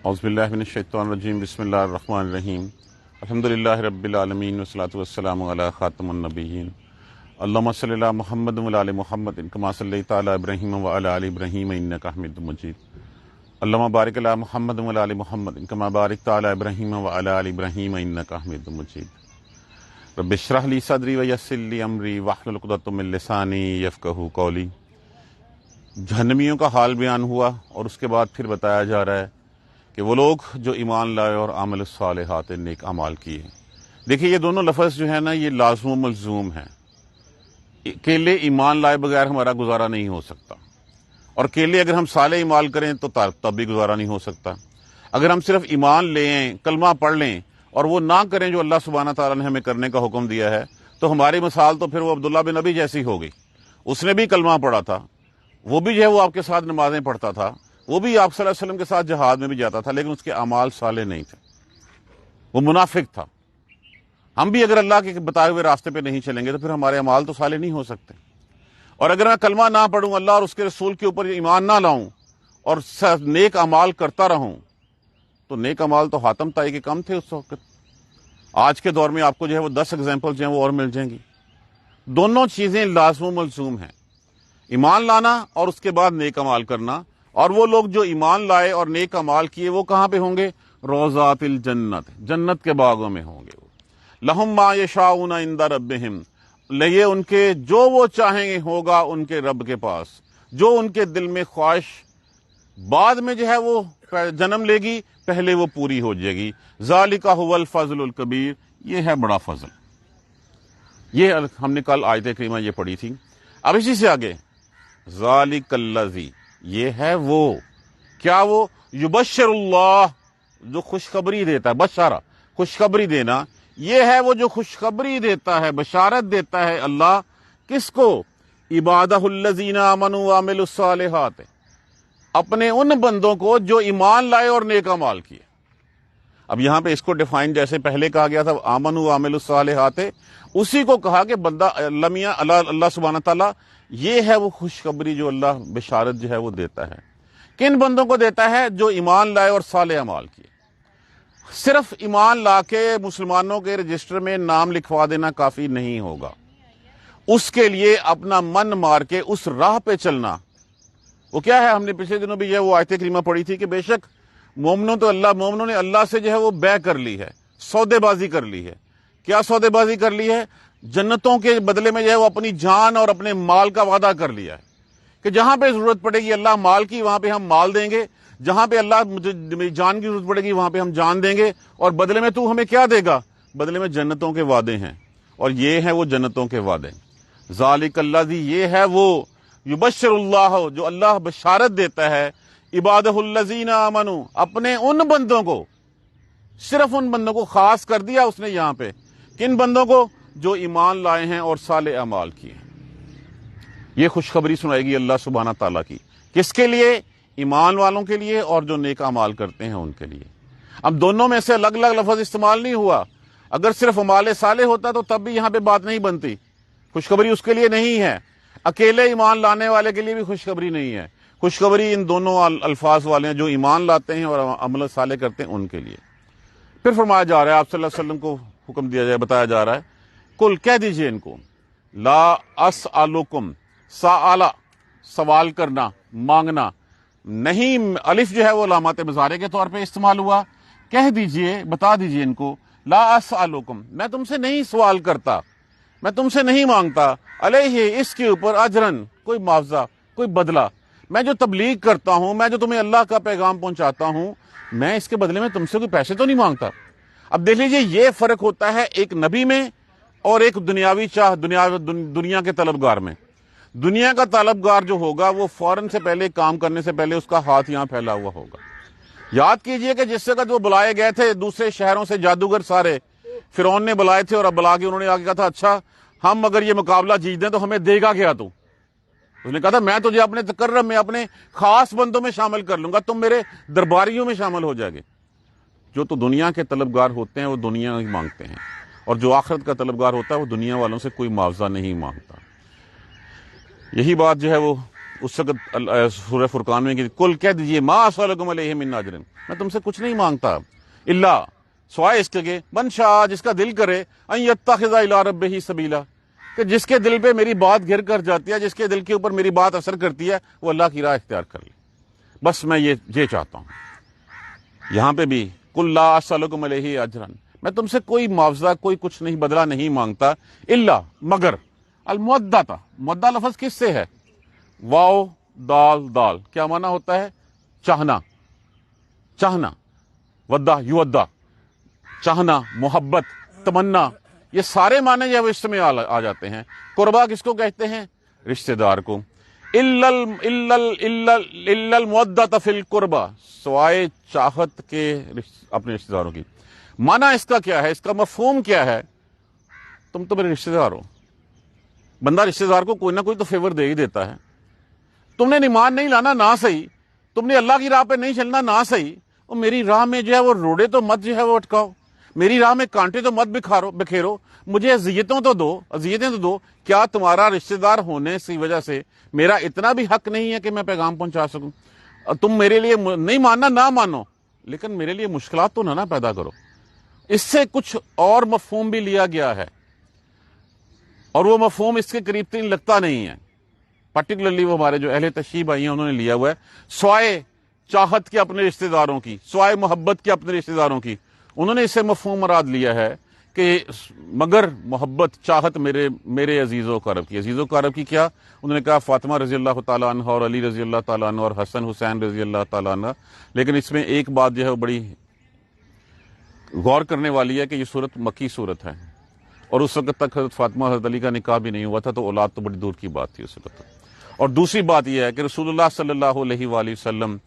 اعوذ باللہ من الشیطان الرجیم بسم اللہ الرحمن الرحیم الحمدللہ رب العالمین والصلاۃ والسلام علی خاتم النبیین اللہم صلی علی محمد وعلی آل محمد کما صلیت علی ابراہیم وعلی آل ابراہیم انک حمید مجید اللہم بارک علی محمد وعلی آل محمد کما بارکت علی ابراہیم وعلی آل ابراہیم انک حمید مجید رب اشرح لی صدری ویسر لی امری واحلل عقدۃ من لسانی یفقہوا قولی۔ جہنمیوں کا حال بیان ہوا اور اس کے بعد پھر بتایا جا رہا ہے کہ وہ لوگ جو ایمان لائے اور عمل الصالحات نیک اعمال کیے۔ دیکھیے یہ دونوں لفظ جو ہے نا یہ لازم و ملزوم ہیں۔ اکیلے ایمان لائے بغیر ہمارا گزارا نہیں ہو سکتا، اور اکیلے اگر ہم صالح اعمال کریں تو تب بھی گزارا نہیں ہو سکتا۔ اگر ہم صرف ایمان لیں، کلمہ پڑھ لیں اور وہ نہ کریں جو اللہ سبحانہ تعالیٰ نے ہمیں کرنے کا حکم دیا ہے، تو ہماری مثال تو پھر وہ عبداللہ بن ابی جیسی ہو گئی۔ اس نے بھی کلمہ پڑھا تھا، وہ بھی جو ہے وہ آپ کے ساتھ نمازیں پڑھتا تھا، وہ بھی آپ صلی اللہ علیہ وسلم کے ساتھ جہاد میں بھی جاتا تھا، لیکن اس کے اعمال صالح نہیں تھے، وہ منافق تھا۔ ہم بھی اگر اللہ کے بتائے ہوئے راستے پہ نہیں چلیں گے تو پھر ہمارے اعمال تو صالح نہیں ہو سکتے۔ اور اگر میں کلمہ نہ پڑھوں، اللہ اور اس کے رسول کے اوپر ایمان نہ لاؤں اور نیک اعمال کرتا رہوں، تو نیک اعمال تو حاتم طائی کے کم تھے اس وقت۔ آج کے دور میں آپ کو جو ہے وہ 10 ایگزامپل جو ہیں وہ اور مل جائیں گی۔ دونوں چیزیں لازم و ملزوم ہیں، ایمان لانا اور اس کے بعد نیک اعمال کرنا۔ اور وہ لوگ جو ایمان لائے اور نیک اعمال کیے وہ کہاں پہ ہوں گے؟ روضات الجنت، جنت کے باغوں میں ہوں گے۔ لہم ما یشاؤون عند ربہم، لیے ان کے جو وہ چاہیں گے ہوگا ان کے رب کے پاس، جو ان کے دل میں خواہش بعد میں جو ہے وہ جنم لے گی، پہلے وہ پوری ہو جائے گی۔ ذالک ھو الفضل الکبیر، یہ ہے بڑا فضل۔ یہ ہم نے کل آیت کریمہ یہ پڑھی تھی۔ اب اسی سے آگے ذالک الذی، یہ ہے وہ، کیا وہ؟ یبشر اللہ، جو خوشخبری دیتا ہے، بشارہ خوشخبری دینا، یہ ہے وہ جو خوشخبری دیتا ہے، بشارت دیتا ہے اللہ، کس کو؟ عبادہ الذین آمنوا وعملوا الصالحات، اپنے ان بندوں کو جو ایمان لائے اور نیک اعمال کیے۔ اب یہاں پہ اس کو ڈیفائن جیسے پہلے کہا گیا تھا آمنوا وعملوا الصالحات، اسی کو کہا کہ بندہ اللہ سبحانہ تعالیٰ یہ ہے وہ خوشخبری جو اللہ بشارت جو ہے وہ دیتا ہے۔ کن بندوں کو دیتا ہے؟ جو ایمان لائے اور صالح اعمال کیے۔ صرف ایمان لا کے مسلمانوں کے رجسٹر میں نام لکھوا دینا کافی نہیں ہوگا، اس کے لیے اپنا من مار کے اس راہ پہ چلنا۔ وہ کیا ہے؟ ہم نے پچھلے دنوں بھی جو ہے وہ آیت کریمہ پڑھی تھی کہ بے شک مومنوں نے اللہ سے جو ہے وہ بے کر لی ہے، سودے بازی کر لی ہے۔ کیا سودے بازی کر لی ہے؟ جنتوں کے بدلے میں جو ہے وہ اپنی جان اور اپنے مال کا وعدہ کر لیا ہے کہ جہاں پہ ضرورت پڑے گی اللہ مال کی، وہاں پہ ہم مال دیں گے، جہاں پہ اللہ مجھے جان کی ضرورت پڑے گی وہاں پہ ہم جان دیں گے، اور بدلے میں تو ہمیں کیا دے گا؟ بدلے میں جنتوں کے وعدے ہیں، اور یہ ہیں وہ جنتوں کے وعدے۔ ذالک الذی، یہ ہے وہ، یبشر اللہ، جو اللہ بشارت دیتا ہے، عبادہ الذین آمنوا، اپنے ان بندوں کو، صرف ان بندوں کو خاص کر دیا اس نے یہاں پہ۔ کن بندوں کو؟ جو ایمان لائے ہیں اور صالح اعمال کیے۔ یہ خوشخبری سنائے گی اللہ سبحانہ تعالیٰ کی، کس کے لیے؟ ایمان والوں کے لیے، اور جو نیک اعمال کرتے ہیں ان کے لیے۔ اب دونوں میں سے الگ الگ لفظ استعمال نہیں ہوا۔ اگر صرف اعمال صالح ہوتا تو تب بھی یہاں پہ بات نہیں بنتی۔ خوشخبری اس کے لیے نہیں ہے، اکیلے ایمان لانے والے کے لیے بھی خوشخبری نہیں ہے۔ خوشخبری ان دونوں الفاظ والے ہیں، جو ایمان لاتے ہیں اور عمل صالح کرتے ہیں ان کے لیے۔ پھر فرمایا جا رہا ہے، آپ صلی اللہ علیہ وسلم کو حکم دیا جائے، بتایا جا رہا ہے، کل کہہ دیجئے ان کو، لا اسألکم، سآلہ سوال کرنا، مانگنا نہیں، الف جو ہے وہ علامات مضارع کے طور پہ استعمال ہوا۔ کہہ دیجئے، بتا دیجئے ان کو، لا اسألکم، میں تم سے نہیں سوال کرتا، میں تم سے نہیں مانگتا، علیہ، اس کے اوپر، اجرن، کوئی معاوضہ، کوئی بدلہ۔ میں جو تبلیغ کرتا ہوں، میں جو تمہیں اللہ کا پیغام پہنچاتا ہوں، میں اس کے بدلے میں تم سے کوئی پیسے تو نہیں مانگتا۔ اب دیکھ لیجئے یہ فرق ہوتا ہے ایک نبی میں اور ایک دنیاوی دنیا کے طلبگار میں۔ دنیا کا طلبگار جو ہوگا وہ فوراً سے پہلے کام کرنے سے پہلے اس کا ہاتھ یہاں پھیلا ہوا ہوگا۔ یاد کیجئے کہ جس وقت وہ بلائے گئے تھے دوسرے شہروں سے جادوگر سارے، فرعون نے بلائے تھے، اور اب بلا کے انہوں نے آگے کہا تھا اچھا ہم اگر یہ مقابلہ جیت دیں تو ہمیں دے گا کیا تو؟ اس نے کہا تھا میں تجھے اپنے تکرم میں، اپنے خاص بندوں میں شامل کر لوں گا، تم میرے درباریوں میں شامل ہو جائے گے۔ جو تو دنیا کے طلبگار ہوتے ہیں وہ دنیا ہی مانگتے ہیں، اور جو آخرت کا طلبگار ہوتا ہے وہ دنیا والوں سے کوئی معاوضہ نہیں مانگتا۔ یہی بات جو ہے وہ اس وقت سورہ فرقان میں کہ کل کہہ دیجئے ما اسألکم علیہ من اجر، میں تم سے کچھ نہیں مانگتا الا سوائے اس کے کہ من شاء، جس کا دل کرے، ان یتخذ الی ربہ سبیلا، کہ جس کے دل پہ میری بات گر کر جاتی ہے، جس کے دل کے اوپر میری بات اثر کرتی ہے، وہ اللہ کی راہ اختیار کر لے. بس میں یہ چاہتا ہوں. یہاں پہ بھی قل لا اسألکم علیہ اجرا، میں تم سے کوئی معاوضہ، کوئی کچھ نہیں، بدلہ نہیں مانگتا، الا مگر المودۃ، مودہ لفظ کس سے ہے؟ واو دال، کیا معنی ہوتا ہے؟ چاہنا، ودہ یودہ، چاہنا، محبت، تمنا، یہ سارے معنی جو ہے وہ اس میں آ جاتے ہیں. قربا کس کو کہتے ہیں؟ رشتہ دار کو. الا المودۃ فی القربہ، سوائے چاہت کے اپنے رشتہ داروں کی. معنی اس کا کیا ہے؟ اس کا مفہوم کیا ہے؟ تم تو میرے رشتہ دار ہو. بندہ رشتہ دار کو کوئی نہ کوئی تو فیور دے ہی دیتا ہے. تم نے ایمان نہیں لانا نہ صحیح، تم نے اللہ کی راہ پہ نہیں چلنا نہ صحیح، اور میری راہ میں جو ہے وہ روڑے تو مت جو ہے وہ اٹکاؤ، میری راہ میں کانٹے تو مت بکھیرو، مجھے اذیتیں تو دو. کیا تمہارا رشتہ دار ہونے کی وجہ سے میرا اتنا بھی حق نہیں ہے کہ میں پیغام پہنچا سکوں؟ تم میرے لیے نہیں ماننا نہ مانو، لیکن میرے لیے مشکلات تو نہ پیدا کرو. اس سے کچھ اور مفہوم بھی لیا گیا ہے، اور وہ مفہوم اس کے قریب ترین لگتا نہیں ہے. پرٹیکولرلی وہ ہمارے جو اہل تشریح بھائی ہیں انہوں نے لیا ہوا ہے، سوائے چاہت کے اپنے رشتہ داروں کی، سوائے محبت کے اپنے رشتہ داروں کی. انہوں نے اسے مفہوم مراد لیا ہے کہ مگر محبت، چاہت میرے عزیز و قرب کی. عزیز و قرب کی کیا؟ انہوں نے کہا فاطمہ رضی اللہ تعالیٰ عنہ اور علی رضی اللہ تعالیٰ عنہ اور حسن حسین رضی اللہ تعالیٰ عنہ. لیکن اس میں ایک بات جو ہے وہ بڑی غور کرنے والی ہے کہ یہ صورت مکی صورت ہے، اور اس وقت تک حضرت فاطمہ حضرت علی کا نکاح بھی نہیں ہوا تھا، تو اولاد تو بڑی دور کی بات تھی اس وقت. اور دوسری بات یہ ہے کہ رسول اللہ صلی اللہ علیہ وآلہ وسلم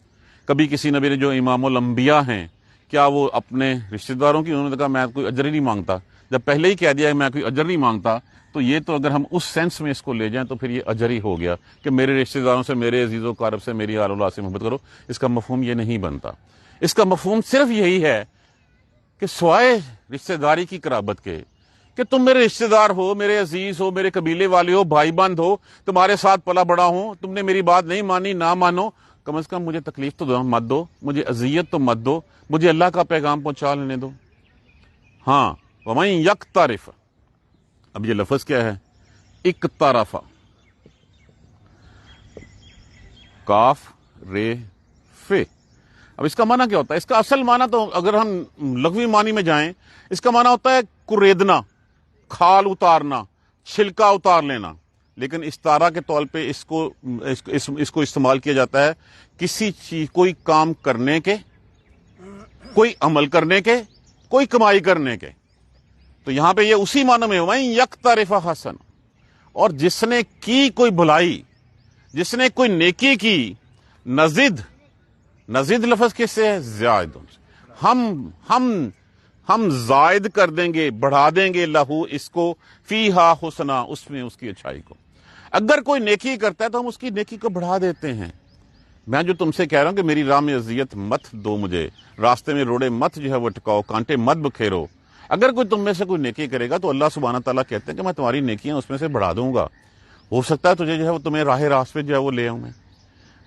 کبھی کسی نبی نے جو امام الانبیاء ہیں، کیا وہ اپنے رشتہ داروں کی، انہوں نے کہا میں کوئی اجر ہی نہیں مانگتا. جب پہلے ہی کہہ دیا ہے میں کوئی اجر نہیں مانگتا، تو یہ تو اگر ہم اس سینس میں اس کو لے جائیں تو پھر یہ اجر ہی ہو گیا کہ میرے رشتہ داروں سے، میرے عزیز و قارب سے، میری آل اولاد سے محبت کرو. اس کا مفہوم یہ نہیں بنتا. اس کا مفہوم صرف یہی ہے کہ سوائے رشتہ داری کی قرابت کے، کہ تم میرے رشتہ دار ہو، میرے عزیز ہو، میرے قبیلے والے ہو، بھائی بند ہو، تمہارے ساتھ پلا بڑا ہوں، تم نے میری بات نہیں مانی نہ مانو، کم از کم مجھے تکلیف تو مت دو، مجھے اذیت تو مت دو، مجھے اللہ کا پیغام پہنچا لینے دو. ہاں وَمَن یقترف، اب یہ لفظ کیا ہے؟ اقترف، کاف رے فے. اب اس کا معنی کیا ہوتا ہے؟ اس کا اصل معنی تو اگر ہم لغوی معنی میں جائیں، اس کا معنی ہوتا ہے کوریدنا، کھال اتارنا، چھلکا اتار لینا. لیکن استعارہ کے طور پہ اس کو استعمال کیا جاتا ہے کسی چیز، کوئی کام کرنے کے، کوئی عمل کرنے کے، کوئی کمائی کرنے کے. تو یہاں پہ یہ اسی معنی میں ہوا یقترف حسن، اور جس نے کی کوئی بھلائی، جس نے کوئی نیکی کی، نزد لفظ کس سے ہے؟ زائد. ہم زائد کر دیں گے، بڑھا دیں گے لہو اس کو، فیہا حسنا، اس میں اس کی اچھائی کو. اگر کوئی نیکی کرتا ہے تو ہم اس کی نیکی کو بڑھا دیتے ہیں. میں جو تم سے کہہ رہا ہوں کہ میری راہ میں اذیت مت دو، مجھے راستے میں روڑے مت جو ہے وہ ٹکاؤ، کانٹے مت بکھیرو. اگر کوئی تم میں سے کوئی نیکی کرے گا تو اللہ سبحانہ تعالیٰ کہتے ہیں کہ میں تمہاری نیکیاں اس میں سے بڑھا دوں گا. ہو سکتا ہے تجھے جو ہے وہ تمہیں راست پہ جو ہے وہ لے آؤں میں.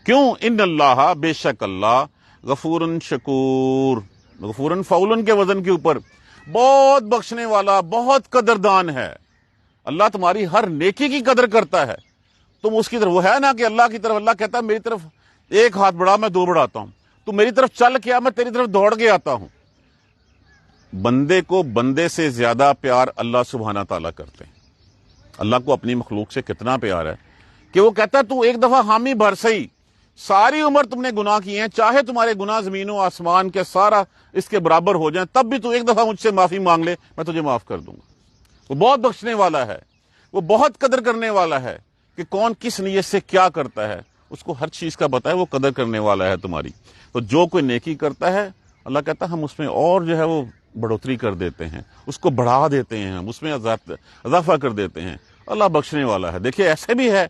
کیوں؟ ان اللہ، بے شک اللہ، غفور شکور، غفور فعول کے وزن کے اوپر بہت بخشنے والا، بہت قدردان ہے. اللہ تمہاری ہر نیکی کی قدر کرتا ہے. تم اس کی طرف، وہ ہے نا کہ اللہ کی طرف اللہ کہتا ہے میری طرف ایک ہاتھ بڑھا میں دو بڑھاتا ہوں، تو میری طرف چل کیا میں تیری طرف دوڑ کے آتا ہوں. بندے کو بندے سے زیادہ پیار اللہ سبحانہ تعالیٰ کرتے ہیں. اللہ کو اپنی مخلوق سے کتنا پیار ہے کہ وہ کہتا ہے تو ایک دفعہ حامی بھر سہی، ساری عمر تم نے گناہ کیے ہیں، چاہے تمہارے گناہ زمین و آسمان کے سارا اس کے برابر ہو جائیں، تب بھی تو ایک دفعہ مجھ سے معافی مانگ لے، میں تجھے معاف کر دوں گا. وہ بہت بخشنے والا ہے، وہ بہت قدر کرنے والا ہے کہ کون کس نیت سے کیا کرتا ہے، اس کو ہر چیز کا پتہ ہے، وہ قدر کرنے والا ہے تمہاری. تو جو کوئی نیکی کرتا ہے اللہ کہتا ہے ہم اس میں اور جو ہے وہ بڑھوتری کر دیتے ہیں، اس کو بڑھا دیتے ہیں، ہم اس میں اضافہ کر دیتے ہیں. اللہ بخشنے والا ہے. دیکھیے ایسے بھی ہے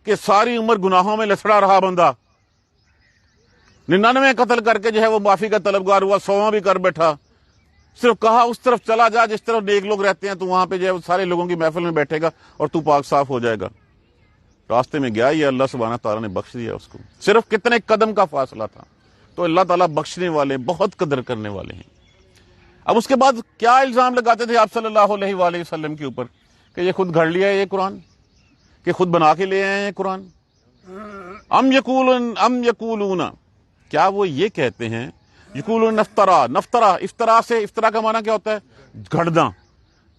کہ ساری عمر گناہوں میں لسڑا رہا بندہ، 99 قتل کر کے جو ہے وہ معافی کا طلبگار ہوا، 100واں بھی کر بیٹھا، صرف کہا اس طرف چلا جا جس طرف نیک لوگ رہتے ہیں، تو وہاں پہ جو ہے سارے لوگوں کی محفل میں بیٹھے گا اور تو پاک صاف ہو جائے گا. راستے میں گیا، یہ اللہ سبحانہ تعالیٰ نے بخش دیا اس کو، صرف کتنے قدم کا فاصلہ تھا۔ تو اللہ تعالیٰ بخشنے والے، بہت قدر کرنے والے ہیں۔ اب اس کے بعد کیا الزام لگاتے تھے آپ صلی اللہ علیہ وآلہ وسلم کے اوپر کہ یہ خود گھڑ لیا ہے یہ قرآن، کہ خود بنا کے لے آئے ہیں قرآن۔ ام یقولون، کیا وہ یہ کہتے ہیں، یقولون نفترا، افطرا سے، افطرا کا معنی کیا ہوتا ہے؟ گھڑنا،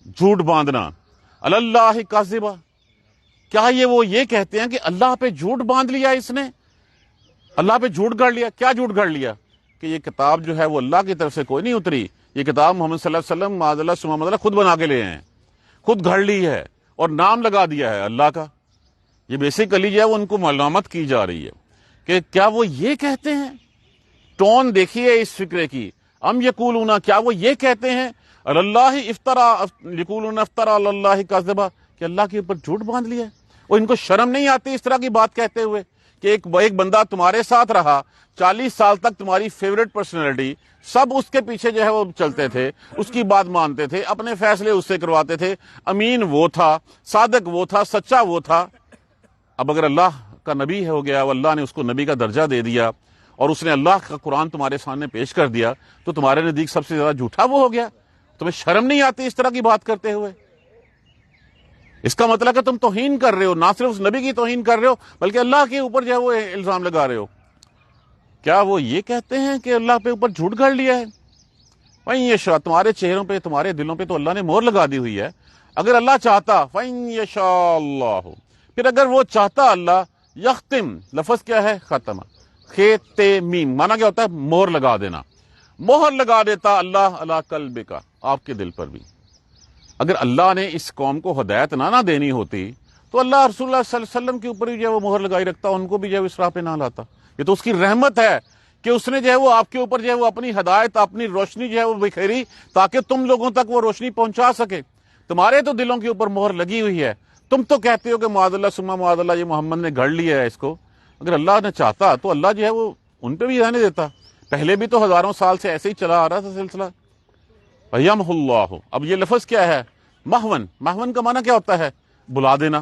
جھوٹ باندھنا، اللہ کاذبا، کیا وہ یہ کہتے ہیں کہ اللہ پہ جھوٹ باندھ لیا اس نے، اللہ پہ جھوٹ گھڑ لیا؟ کیا جھوٹ گھڑ لیا؟ کہ یہ کتاب جو ہے وہ اللہ کی طرف سے کوئی نہیں اتری، یہ کتاب محمد صلی اللہ علیہ وسلم معاذ اللہ سبحانہ اللہ خود بنا کے لے ہیں، خود گھڑ لی ہے اور نام لگا دیا ہے اللہ کا۔ یہ بیسیکلی جو ہے وہ ان کو ملامت کی جا رہی ہے کہ کیا وہ یہ کہتے ہیں؟ ٹون دیکھیے اس فکرے کی، ام یقولون، کیا وہ یہ کہتے ہیں اللہ افطرا، یقولون افطرا اللہ کاذبا، کہ اللہ کے اوپر جھوٹ باندھ لیا ہے؟ اور ان کو شرم نہیں آتی اس طرح کی بات کہتے ہوئے کہ ایک بندہ تمہارے ساتھ رہا 40 سال تک، تمہاری فیوریٹ پرسنالٹی، سب اس کے پیچھے جو ہے وہ چلتے تھے، اس کی بات مانتے تھے، اپنے فیصلے اس سے کرواتے تھے، امین وہ تھا، صادق وہ تھا، سچا وہ تھا۔ اب اگر اللہ کا نبی ہو گیا، وہ اللہ نے اس کو نبی کا درجہ دے دیا اور اس نے اللہ کا قرآن تمہارے سامنے پیش کر دیا، تو تمہارے نزدیک سب سے زیادہ جھوٹا وہ ہو گیا؟ تمہیں شرم نہیں آتی اس طرح کی بات کرتے ہوئے؟ اس کا مطلب کہ تم توہین کر رہے ہو، نہ صرف اس نبی کی توہین کر رہے ہو بلکہ اللہ کے اوپر جو ہے وہ الزام لگا رہے ہو۔ کیا وہ یہ کہتے ہیں کہ اللہ پہ اوپر جھوٹ گھڑ لیا ہے؟ وَإِن يَشَاء، تمہارے چہروں پہ، تمہارے دلوں پہ تو اللہ نے مہر لگا دی ہوئی ہے۔ اگر اللہ چاہتا، فَإِن يَشَاء اللَّهُ، پھر اگر وہ چاہتا اللہ، یختم، لفظ کیا ہے؟ ختم، خیت میم، مانا کیا ہوتا ہے؟ مہر لگا دینا، مہر لگا دیتا اللہ علی قلبک، آپ کے دل پر بھی۔ اگر اللہ نے اس قوم کو ہدایت نہ دینی ہوتی تو اللہ رسول اللہ صلی اللہ علیہ وسلم کے اوپر بھی جو ہے وہ مہر لگائی رکھتا، ان کو بھی جو ہے اس راہ پہ نہ لاتا۔ یہ تو اس کی رحمت ہے کہ اس نے جو ہے وہ آپ کے اوپر جو ہے وہ اپنی ہدایت، اپنی روشنی جو ہے وہ بکھیری تاکہ تم لوگوں تک وہ روشنی پہنچا سکے۔ تمہارے تو دلوں کے اوپر مہر لگی ہوئی ہے، تم تو کہتے ہو کہ معاذ اللہ ثم معاذ اللہ یہ محمد نے گھڑ لیا ہے اس کو۔ اگر اللہ نے چاہتا تو اللہ جو ہے وہ ان پہ بھی رہنے دیتا۔ پہلے بھی تو ہزاروں سال سے ایسے ہی چلا آ رہا تھا سلسلہ۔ وَيَمْحُ اللَّهُ، اب یہ لفظ کیا ہے؟ محون، محون کا معنی کیا ہوتا ہے؟ بلا دینا۔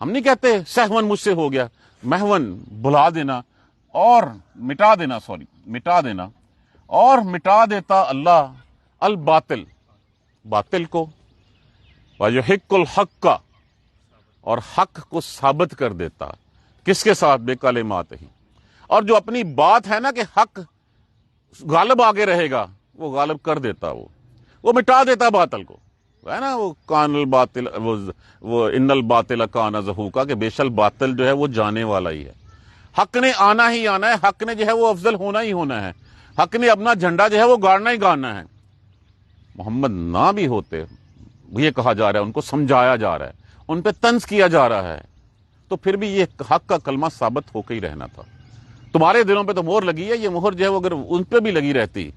ہم نہیں کہتے سہون مجھ سے ہو گیا، محون بلا دینا اور مٹا دینا، مٹا دینا اور مٹا دیتا اللہ الباطل، باطل کو، وَيُحِقُّ الْحَقَّ، اور حق کو ثابت کر دیتا۔ کس کے ساتھ؟ بے کلمات ہی، اور جو اپنی بات ہے نا کہ حق غالب آگے رہے گا، وہ غالب کر دیتا، وہ مٹا دیتا باطل کو، ہے نا وہ کان الباطل، وہ ان الباطل کان زہوقا، کہ بے شک باطل جو ہے وہ جانے والا ہی ہے، حق نے آنا ہی آنا ہے، حق نے جو ہے وہ افضل ہونا ہی ہونا ہے، حق نے اپنا جھنڈا جو ہے وہ گاڑنا ہی گاڑنا ہے۔ محمد نہ بھی ہوتے، یہ کہا جا رہا ہے، ان کو سمجھایا جا رہا ہے، ان پہ طنز کیا جا رہا ہے، تو پھر بھی یہ حق کا کلمہ ثابت ہو کے ہی رہنا تھا۔ تمہارے دلوں پہ تو مہر لگی ہے، یہ مہر جو ہے وہ اگر ان پہ بھی لگی رہتی،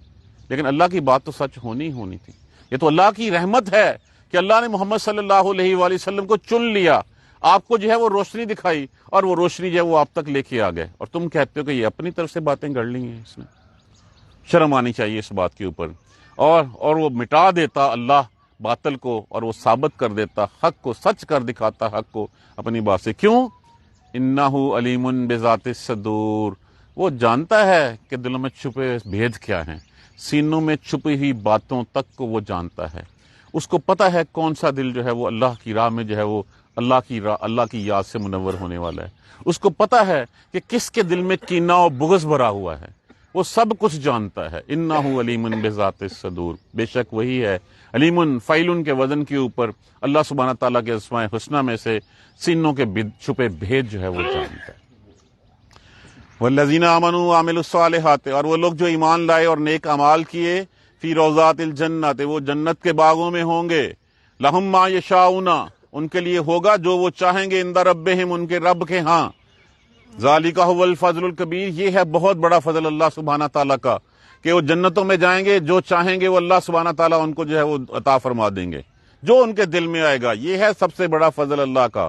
لیکن اللہ کی بات تو سچ ہونی ہونی تھی۔ یہ تو اللہ کی رحمت ہے کہ اللہ نے محمد صلی اللہ علیہ وآلہ وسلم کو چن لیا، آپ کو جو ہے وہ روشنی دکھائی، اور وہ روشنی جو ہے وہ آپ تک لے کے آ گئے، اور تم کہتے ہو کہ یہ اپنی طرف سے باتیں گڑھ لی ہیں اس نے۔ شرم آنی چاہیے اس بات کے اوپر۔ اور وہ مٹا دیتا اللہ باطل کو، اور وہ ثابت کر دیتا حق کو، سچ کر دکھاتا حق کو اپنی بات سے۔ کیوں؟ انہ علیم بذات الصدور، وہ جانتا ہے کہ دلوں میں چھپے بھید کیا ہیں، سینوں میں چھپی ہوئی باتوں تک کو وہ جانتا ہے۔ اس کو پتا ہے کون سا دل جو ہے وہ اللہ کی راہ میں جو ہے وہ اللہ کی یاد سے منور ہونے والا ہے۔ اس کو پتا ہے کہ کس کے دل میں کینہ و بغض بھرا ہوا ہے، وہ سب کچھ جانتا ہے۔ انہ علیم بذات الصدور، بے شک وہی ہے علیم، فعیل کے وزن کے اوپر اللہ سبحانہ تعالیٰ کے اسماء حسنہ میں سے سینوں کے چھپے بھید جو ہے وہ جانتا ہے۔ والذین آمنوا وعملوا الصالحات، اور وہ لوگ جو ایمان لائے اور نیک اعمال کیے، فی روضات الجنت، وہ جنت کے باغوں میں ہوں گے، لہم ما یشاؤون، ان کے لیے ہوگا جو وہ چاہیں گے، عند ربہم، ان کے رب کے ہاں، ذالک ھو الفضل الکبیر، یہ ہے بہت بڑا فضل اللہ سبحانہ تعالیٰ کا کہ وہ جنتوں میں جائیں گے، جو چاہیں گے وہ اللہ سبحانہ تعالیٰ ان کو جو ہے وہ عطا فرما دیں گے، جو ان کے دل میں آئے گا۔ یہ ہے سب سے بڑا فضل اللہ کا،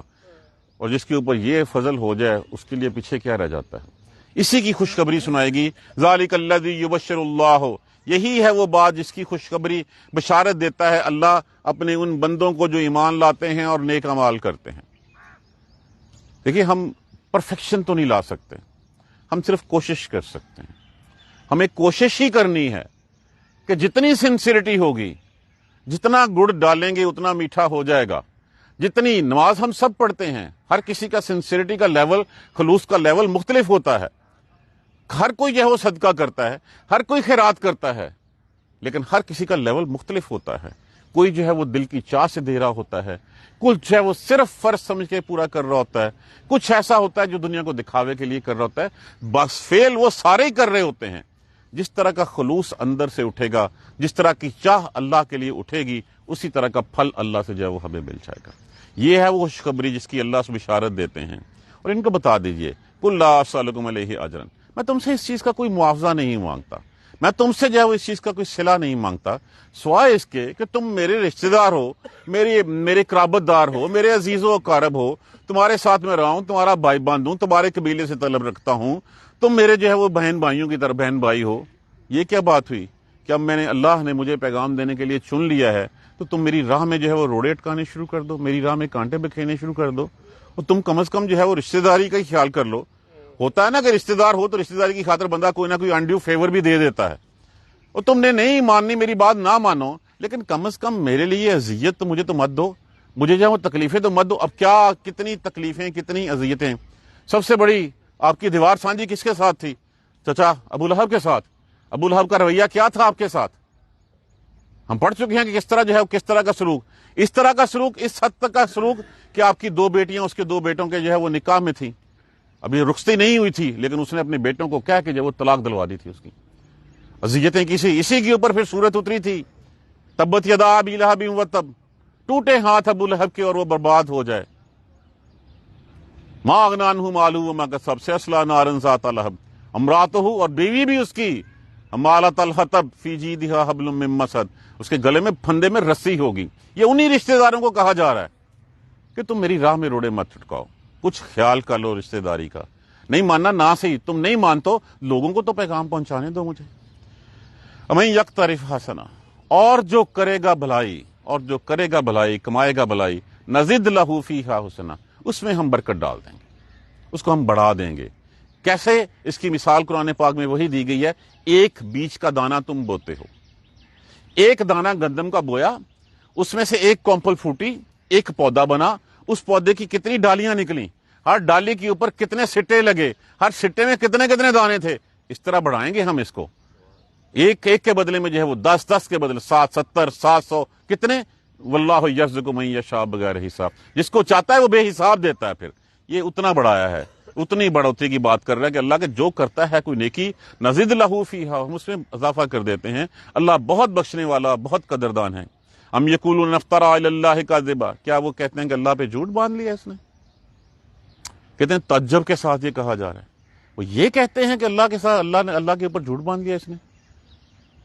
اور جس کے اوپر یہ فضل ہو جائے اس کے لیے پیچھے کیا رہ جاتا ہے؟ اسی کی خوشخبری سنائے گی۔ ذالک الذی یبشر اللہ، یہی ہے وہ بات جس کی خوشخبری بشارت دیتا ہے اللہ اپنے ان بندوں کو جو ایمان لاتے ہیں اور نیک اعمال کرتے ہیں۔ دیکھیے ہم پرفیکشن تو نہیں لا سکتے، ہم صرف کوشش کر سکتے ہیں. ہمیں کوشش ہی کرنی ہے کہ جتنی سنسیئرٹی ہوگی، جتنا گڑ ڈالیں گے اتنا میٹھا ہو جائے گا. جتنی نماز ہم سب پڑھتے ہیں، ہر کسی کا سنسیئرٹی کا لیول، خلوص کا لیول مختلف ہوتا ہے. ہر کوئی جو ہے وہ صدقہ کرتا ہے، ہر کوئی خیرات کرتا ہے، لیکن ہر کسی کا لیول مختلف ہوتا ہے. کوئی جو ہے وہ دل کی چاہ سے دے رہا ہوتا ہے، کچھ جو ہے وہ صرف فرض سمجھ کے پورا کر رہا ہوتا ہے، کچھ ایسا ہوتا ہے جو دنیا کو دکھاوے کے لیے کر رہا ہوتا ہے. بس فیل وہ سارے ہی کر رہے ہوتے ہیں. جس طرح کا خلوص اندر سے اٹھے گا، جس طرح کی چاہ اللہ کے لیے اٹھے گی، اسی طرح کا پھل اللہ سے جو ہے وہ ہمیں مل جائے گا. یہ ہے وہ خوشخبری جس کی اللہ سے بشارت دیتے ہیں. اور ان کو بتا دیجئے قل لا اسألکم علیہ اجرا، میں تم سے اس چیز کا کوئی معاوضہ نہیں مانگتا، میں تم سے جو ہے وہ اس چیز کا کوئی صلہ نہیں مانگتا، سوائے اس کے کہ تم میرے رشتہ دار ہو، میرے قرابت دار ہو، میرے عزیز و اقارب ہو، تمہارے ساتھ میں رہا ہوں، تمہارا بھائی بند ہوں، تمہارے قبیلے سے طلب رکھتا ہوں، تم میرے جو ہے وہ بہن بھائیوں کی طرح بہن بھائی ہو. یہ کیا بات ہوئی کہ اب اللہ نے مجھے پیغام دینے کے لیے چن لیا ہے تو تم میری راہ میں جو ہے وہ روڑے اٹکانے شروع کر دو، میری راہ میں کانٹے بکھیرنے شروع کر دو، اور تم کم از کم جو ہے وہ رشتہ داری کا ہی خیال کر لو. ہوتا ہے نا کہ رشتہ دار ہو تو رشتہ داری کی خاطر بندہ کوئی نہ کوئی انڈیو فیور بھی دے دیتا ہے. اور تم نے نہیں ماننی، میری بات نہ مانو، لیکن کم از کم میرے لیے اذیت تو مجھے تو مت دو، مجھے جو ہے وہ تکلیفیں تو مت دو. اب کیا کتنی تکلیفیں، کتنی اذیتیں. سب سے بڑی آپ کی دیوار سانجی کس کے ساتھ تھی؟ چچا ابو لہب کے ساتھ. ابو لہب کا رویہ کیا تھا آپ کے ساتھ؟ ہم پڑھ چکے ہیں کہ کس طرح جو ہے کس طرح کا سلوک، اس طرح کا سلوک، اس حد تک کا سلوک کہ آپ کی 2 بیٹیاں اس کے 2 بیٹوں کے جو ہے وہ نکاح میں تھیں، ابھی رخصتی نہیں ہوئی تھی، لیکن اس نے اپنے بیٹوں کو کہہ کے جو وہ طلاق دلوا دی تھی. اس کی اذیتیں اسی کے اوپر پھر سورت اتری تھی، تبت یدا ابی لہب وتب، ٹوٹے ہاتھ ابو لہب کے اور وہ برباد ہو جائے. ما اغنی عنہ مالہ وما کسب، سیصلی نارا ذات لہب، امراتہ، اور بیوی بھی اس کی، حمالۃ الحطب فی جیدہا حبل من مسد، اس کے گلے میں پھندے میں رسی ہوگی. یہ انہی رشتہ داروں کو کہا جا رہا ہے کہ تم میری راہ میں روڑے مت چٹکاؤ، کچھ خیال کر لو رشتہ داری کا. نہیں ماننا نہ صحیح، تم نہیں مانتو، لوگوں کو تو پیغام پہنچانے دو مجھے. امن یقترف حسنہ، اور جو کرے گا بھلائی، اور جو کرے گا بھلائی، کمائے گا بھلائی، نزد لہ فیہا حسنہ، اس میں ہم برکت ڈال دیں گے، اس کو ہم بڑھا دیں گے. کیسے؟ اس کی مثال قرآن پاک میں وہی دی گئی ہے. ایک بیج کا دانہ تم بوتے ہو، ایک دانہ گندم کا بویا، اس میں سے ایک کونپل پھوٹی، ایک پودا بنا، اس پودے کی کتنی ڈالیاں نکلیں، ہر ڈالی کے اوپر کتنے سٹے لگے، ہر سٹے میں کتنے کتنے دانے تھے. اس طرح بڑھائیں گے ہم اس کو. ایک کے بدلے میں جو ہے وہ 10 کے بدلے 60 70 700 کتنے. واللہ یرزق من یشاء بغیر حساب، جس کو چاہتا ہے وہ بے حساب دیتا ہے. پھر یہ اتنا بڑھایا ہے، اتنی بڑھوتی کی بات کر رہا ہے کہ اللہ کے جو کرتا ہے کوئی نیکی، نزد لہ فیہا، ہم اس میں اضافہ کر دیتے ہیں. اللہ بہت بخشنے والا، بہت قدردان ہے. ام یقولون افترى علی اللہ کاذبا، کیا وہ کہتے ہیں کہ اللہ پہ جھوٹ باندھ لیا اس نے؟ کہتے ہیں تعجب کے ساتھ یہ کہا جا رہا ہے. وہ یہ کہتے ہیں کہ اللہ کے ساتھ اللہ کے اوپر جھوٹ باندھ لیا اس نے.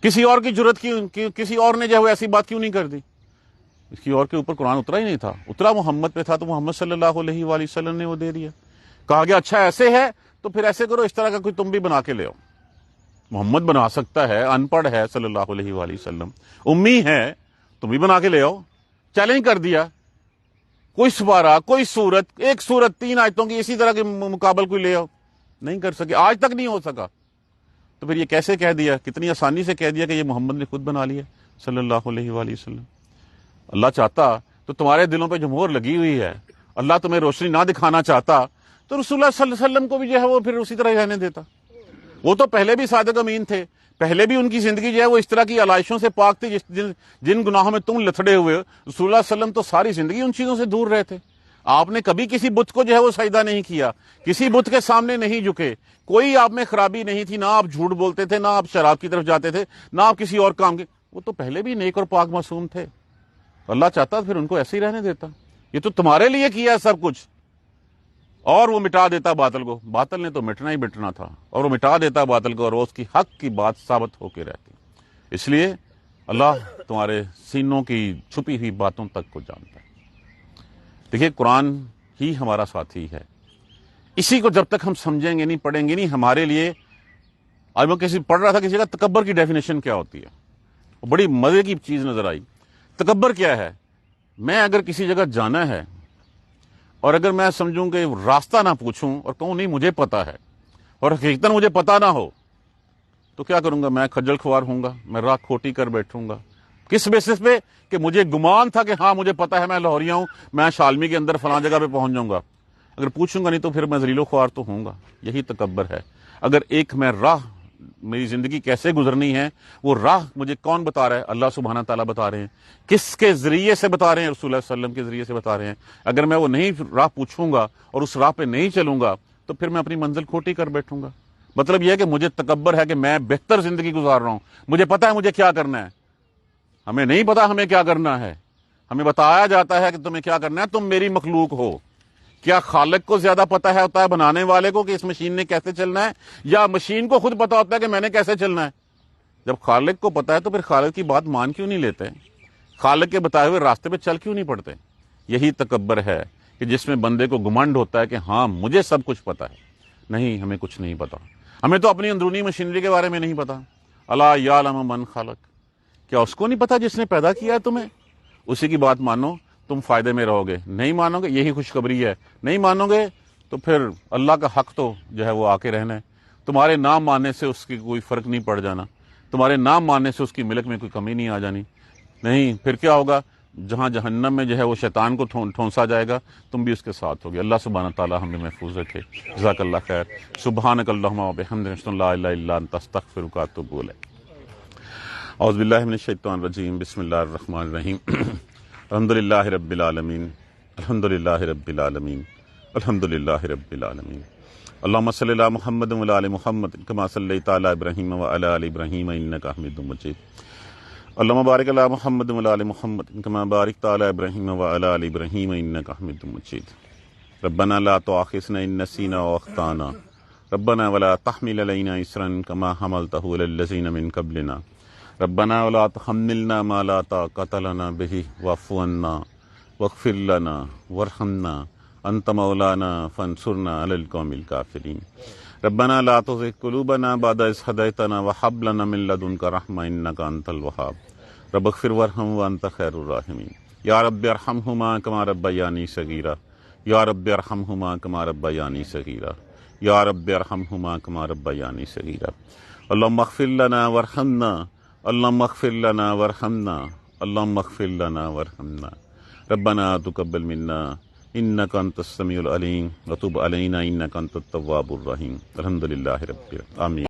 کسی اور کی جرت کی، کسی اور نے جو ہے ایسی بات کیوں نہیں کر دی؟ اس کی اور کے اوپر قرآن اترا ہی نہیں تھا. اترا محمد پہ تھا تو محمد صلی اللہ علیہ وآلہ وسلم نے وہ دے دیا. کہا گیا اچھا ایسے ہے تو پھر ایسے کرو، اس طرح کا کوئی تم بھی بنا کے لے آؤ. محمد بنا سکتا ہے، ان پڑھ ہے صلی اللہ علیہ وآلہ وسلم، امی ہے، تم بھی بنا کے لے آؤ. چیلنج کر دیا. کوئی سپارہ، کوئی سورت، ایک سورت 3 آیتوں کی اسی طرح کے مقابل کوئی لے آؤ. نہیں کر سکے، آج تک نہیں ہو سکا. تو پھر یہ کیسے کہہ دیا، کتنی آسانی سے کہہ دیا کہ یہ محمد نے خود بنا لیا صلی اللہ علیہ وآلہ وسلم. اللہ چاہتا تو تمہارے دلوں پہ جو مہر لگی ہوئی ہے، اللہ تمہیں روشنی نہ دکھانا چاہتا تو رسول اللہ صلی اللہ علیہ وسلم کو بھی جو ہے وہ پھر اسی طرح رہنے دیتا. وہ تو پہلے بھی صادق امین تھے، پہلے بھی ان کی زندگی جو ہے وہ اس طرح کی علائشوں سے پاک تھی جن گناہوں میں تم لتھڑے ہوئے. رسول اللہ صلی اللہ علیہ وسلم تو ساری زندگی ان چیزوں سے دور رہے تھے. آپ نے کبھی کسی بت کو جو ہے وہ سجدہ نہیں کیا، کسی بت کے سامنے نہیں جھکے، کوئی آپ میں خرابی نہیں تھی، نہ آپ جھوٹ بولتے تھے، نہ آپ شراب کی طرف جاتے تھے، نہ آپ کسی اور کام کے. وہ تو پہلے بھی نیک اور پاک معصوم تھے. اللہ چاہتا پھر ان کو ایسے ہی رہنے دیتا. یہ تو تمہارے لیے کیا ہے سب کچھ، اور وہ مٹا دیتا باطل کو. باطل نے تو مٹنا ہی مٹنا تھا، اور وہ مٹا دیتا باطل کو، اور اس کی حق کی بات ثابت ہو کے رہتی. اس لیے اللہ تمہارے سینوں کی چھپی ہوئی باتوں تک کو جانتا ہے. دیکھیے قرآن ہی ہمارا ساتھی ہے. اسی کو جب تک ہم سمجھیں گے نہیں، پڑھیں گے نہیں، ہمارے لیے. آج میں پڑھ رہا تھا کسی کا تکبر کی ڈیفینیشن کیا ہوتی ہے، وہ بڑی مزے کی چیز نظر آئی. تکبر کیا ہے؟ میں اگر کسی جگہ جانا ہے اور اگر میں سمجھوں کہ راستہ نہ پوچھوں اور کہوں نہیں مجھے پتا ہے اور حقیقتاً مجھے پتا نہ ہو تو کیا کروں گا؟ میں کھجل خوار ہوں گا، میں راہ کھوٹی کر بیٹھوں گا۔ کس بیسس پہ؟ کہ مجھے گمان تھا کہ ہاں مجھے پتا ہے میں لاہوریا ہوں، میں شالمی کے اندر فلاں جگہ پہ پہنچ جاؤں گا۔ اگر پوچھوں گا نہیں تو پھر میں ذلیل و خوار تو ہوں گا۔ یہی تکبر ہے۔ اگر ایک میں راہ، میری زندگی کیسے گزرنی ہے، وہ راہ مجھے کون بتا رہا ہے؟ اللہ سبحانہ تعالیٰ بتا رہے ہیں۔ کس کے ذریعے سے بتا رہے ہیں؟ رسول اللہ صلی اللہ علیہ وسلم کے ذریعے سے بتا رہے ہیں۔ اگر میں وہ نہیں راہ پوچھوں گا اور اس راہ پہ نہیں چلوں گا تو پھر میں اپنی منزل کھوٹی کر بیٹھوں گا۔ مطلب یہ ہے کہ مجھے تکبر ہے کہ میں بہتر زندگی گزار رہا ہوں، مجھے پتا ہے مجھے کیا کرنا ہے۔ ہمیں نہیں پتا ہمیں کیا کرنا ہے، ہمیں بتایا جاتا ہے کہ تمہیں کیا کرنا ہے، تم میری مخلوق ہو۔ کیا خالق کو زیادہ پتا ہوتا ہے بنانے والے کو کہ اس مشین نے کیسے چلنا ہے، یا مشین کو خود پتا ہوتا ہے کہ میں نے کیسے چلنا ہے؟ جب خالق کو پتا ہے تو پھر خالق کی بات مان کیوں نہیں لیتے؟ خالق کے بتائے ہوئے راستے پہ چل کیوں نہیں پڑتے؟ یہی تکبر ہے کہ جس میں بندے کو گمنڈ ہوتا ہے کہ ہاں مجھے سب کچھ پتا ہے۔ نہیں، ہمیں کچھ نہیں پتا، ہمیں تو اپنی اندرونی مشینری کے بارے میں نہیں پتا۔ الا یعلم من خلق، کیا اس کو نہیں پتا جس نے پیدا کیا ہے تمہیں؟ اسی کی بات مانو، تم فائدے میں رہو گے۔ نہیں مانو گے، یہی خوشخبری ہے۔ نہیں مانو گے تو پھر اللہ کا حق تو جو ہے وہ آ کے رہنا ہے۔ تمہارے نام ماننے سے اس کی کوئی فرق نہیں پڑ جانا، تمہارے نام ماننے سے اس کی ملک میں کوئی کمی نہیں آ جانی۔ نہیں، پھر کیا ہوگا؟ جہاں جہنم میں جو ہے وہ شیطان کو ٹھونسا جائے گا، تم بھی اس کے ساتھ ہوگے۔ اللہ سبحانہ تعالیٰ ہمیں محفوظ رکھے۔ جزاک اللہ خیر۔ سبحانک اللہم و بحمدک، اشہد ان لا الہ الا انت، استغفرک و اتوب الیک۔ اعوذ باللہ من الشیطان الرجیم، بسم اللہ الرحمن الرحیم۔ الحمدللہ رب العالمین، الحمدللہ رب العالمین، الحمدللہ رب العالمین۔ اللہم صلی علی محمد و علی محمد کما صلیت علی ابراہیم و علی آل ابراہیم انک حمید مجید۔ اللہم بارک علی محمد و علی محمد کما بارکت علی ابراہیم و علی آل ابراہیم انک حمید مجید۔ ربنا لا تؤاخذنا ان نسینا و اخطانا، ربنا ولا تحمل علینا اصرا کما حملتہ علی الذین من قبلنا، ربنا ولا تحملنا ما لا طاقت لنا به واعف عنا واغفر لنا وارحمنا انت مولانا فانصرنا علی القوم الکافرین۔ ربنا لا تزغ قلوبنا بعد اذ ہدیتنا وہب لنا من لدنک رحمۃ انک انت الوہاب، رب اغفر وارحم وانت خیر الراحمین۔ یا رب ارحمہما کما ربیانی صغیرا، یا رب ارحمہما کما ربیانی صغیرا، یا رب ارحمہما کما ربیانی صغیرا۔ اللہم اغفر لنا وارحمنا، اللہم اغفر لنا وارحمنا، اللہم اغفر لنا وارحمنا۔ ربنا تقبل منا انک انت السمیع العلیم وتب علینا انک انت التواب الرحیم۔ الحمدللہ رب العالمین، آمین۔